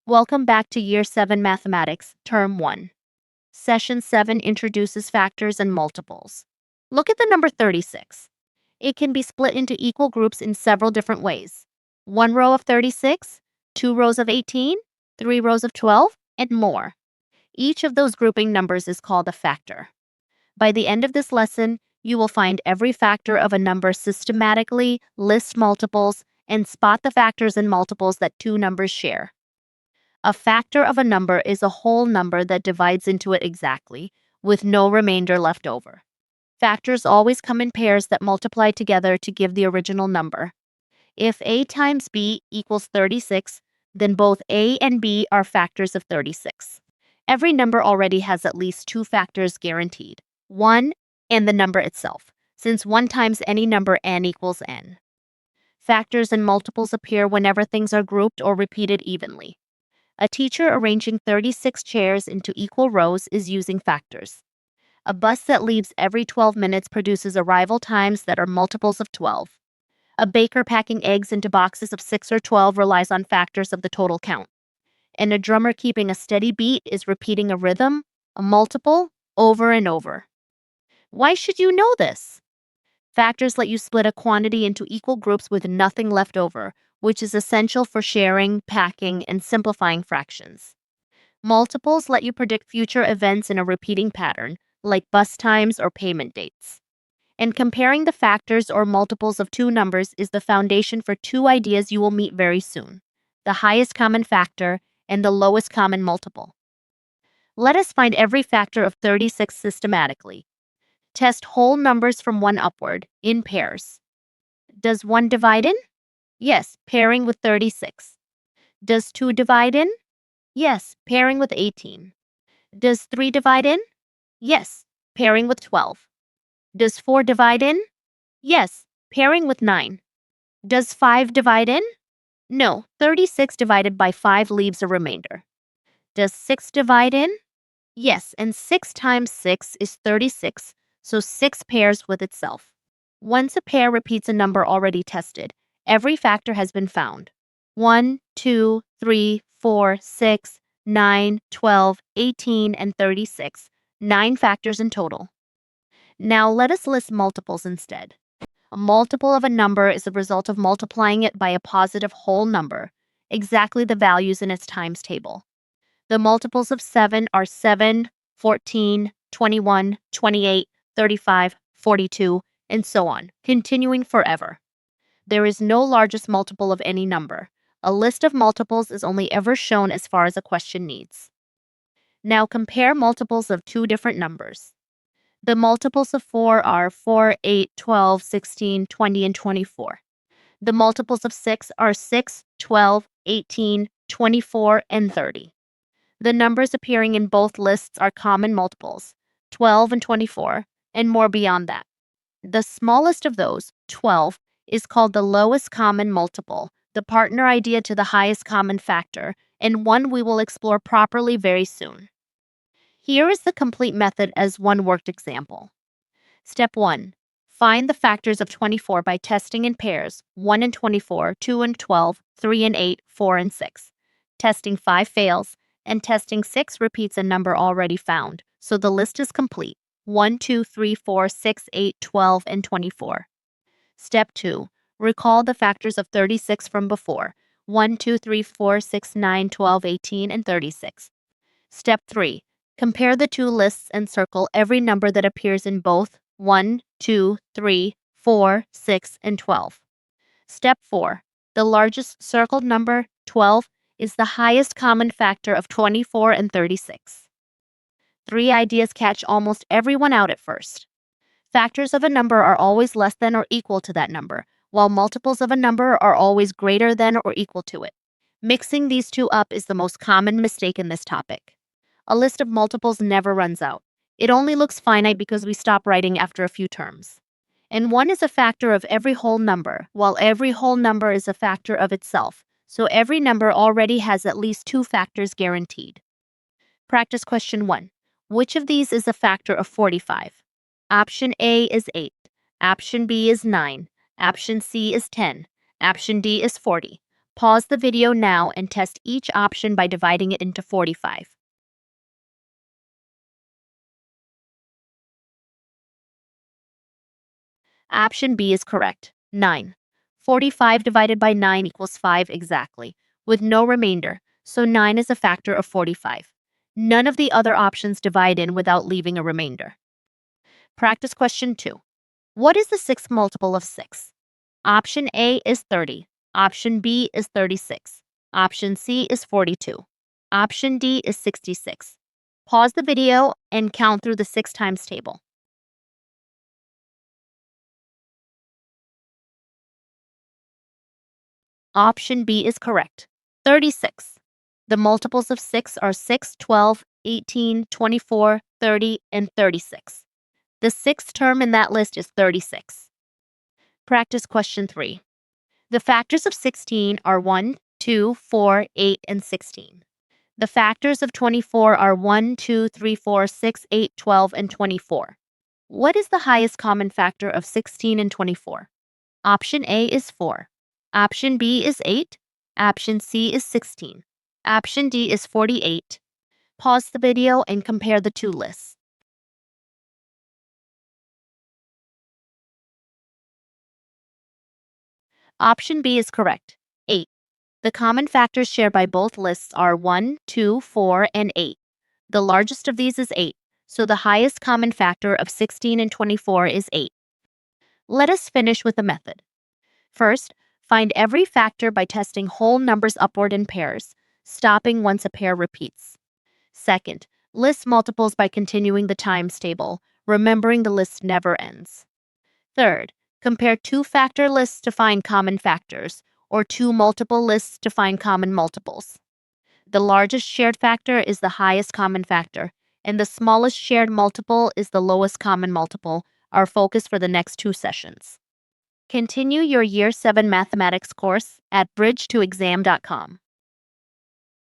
Welcome back to Year 7 Mathematics, Term 1. Session 7 introduces factors and multiples. Look at the number 36. It can be split into equal groups in several different ways. 1 row of 36, 2 rows of 18, 3 rows of 12, and more. Each of those grouping numbers is called a factor. By the end of this lesson, you will find every factor of a number systematically, list multiples, and spot the factors and multiples that two numbers share. A factor of a number is a whole number that divides into it exactly, with no remainder left over. Factors always come in pairs that multiply together to give the original number. If a times b equals 36, then both a and b are factors of 36. Every number already has at least two factors guaranteed, 1 and the number itself, since 1 times any number n equals n. Factors and multiples appear whenever things are grouped or repeated evenly. A teacher arranging 36 chairs into equal rows is using factors. A bus that leaves every 12 minutes produces arrival times that are multiples of 12. A baker packing eggs into boxes of 6 or 12 relies on factors of the total count. And a drummer keeping a steady beat is repeating a rhythm, a multiple, over and over. Why should you know this? Factors let you split a quantity into equal groups with nothing left over, which is essential for sharing, packing, and simplifying fractions. Multiples let you predict future events in a repeating pattern, like bus times or payment dates. And comparing the factors or multiples of two numbers is the foundation for two ideas you will meet very soon: the highest common factor and the lowest common multiple. Let us find every factor of 36 systematically. Test whole numbers from 1 upward, in pairs. Does 1 divide in? Yes, pairing with 36. Does 2 divide in? Yes, pairing with 18. Does 3 divide in? Yes, pairing with 12. Does 4 divide in? Yes, pairing with 9. Does 5 divide in? No, 36 divided by 5 leaves a remainder. Does 6 divide in? Yes, and 6 times 6 is 36, so 6 pairs with itself. Once a pair repeats a number already tested, every factor has been found. 1, 2, 3, 4, 6, 9, 12, 18, and 36. 9 factors in total. Now let us list multiples instead. A multiple of a number is the result of multiplying it by a positive whole number, exactly the values in its times table. The multiples of 7 are 7, 14, 21, 28, 35, 42, and so on, continuing forever. There is no largest multiple of any number. A list of multiples is only ever shown as far as a question needs. Now compare multiples of two different numbers. The multiples of 4 are 4, 8, 12, 16, 20, and 24. The multiples of 6 are 6, 12, 18, 24, and 30. The numbers appearing in both lists are common multiples, 12 and 24, and more beyond that. The smallest of those, 12, is called the lowest common multiple, the partner idea to the highest common factor, and one we will explore properly very soon. Here is the complete method as one worked example. Step 1. Find the factors of 24 by testing in pairs, 1 and 24, 2 and 12, 3 and 8, 4 and 6. Testing 5 fails, and testing 6 repeats a number already found, so the list is complete: 1, 2, 3, 4, 6, 8, 12, and 24. Step 2. Recall the factors of 36 from before: 1, 2, 3, 4, 6, 9, 12, 18, and 36. Step 3. Compare the two lists and circle every number that appears in both 1, 2, 3, 4, 6, and 12. Step 4. The largest circled number, 12, is the highest common factor of 24 and 36. 3 ideas catch almost everyone out at first. Factors of a number are always less than or equal to that number, while multiples of a number are always greater than or equal to it. Mixing these two up is the most common mistake in this topic. A list of multiples never runs out. It only looks finite because we stop writing after a few terms. And 1 is a factor of every whole number, while every whole number is a factor of itself, so every number already has at least 2 factors guaranteed. Practice question 1. Which of these is a factor of 45? Option A is 8. Option B is 9. Option C is 10. Option D is 40. Pause the video now and test each option by dividing it into 45. Option B is correct. 9. 45 divided by 9 equals 5 exactly, with no remainder, so 9 is a factor of 45. None of the other options divide in without leaving a remainder. Practice question 2. What is the sixth multiple of 6? Option A is 30. Option B is 36. Option C is 42. Option D is 66. Pause the video and count through the 6 times table. Option B is correct. 36. The multiples of 6 are 6, 12, 18, 24, 30, and 36. The sixth term in that list is 36. Practice question 3. The factors of 16 are 1, 2, 4, 8, and 16. The factors of 24 are 1, 2, 3, 4, 6, 8, 12, and 24. What is the highest common factor of 16 and 24? Option A is 4. Option B is 8. Option C is 16. Option D is 48. Pause the video and compare the two lists. Option B is correct. 8. The common factors shared by both lists are 1, 2, 4, and 8. The largest of these is 8, so the highest common factor of 16 and 24 is 8. Let us finish with a method. First, find every factor by testing whole numbers upward in pairs, stopping once a pair repeats. Second, list multiples by continuing the times table, remembering the list never ends. Third, compare two-factor lists to find common factors, or two multiple lists to find common multiples. The largest shared factor is the highest common factor, and the smallest shared multiple is the lowest common multiple, our focus for the next 2 sessions. Continue your Year 7 mathematics course at bridge2exam.com.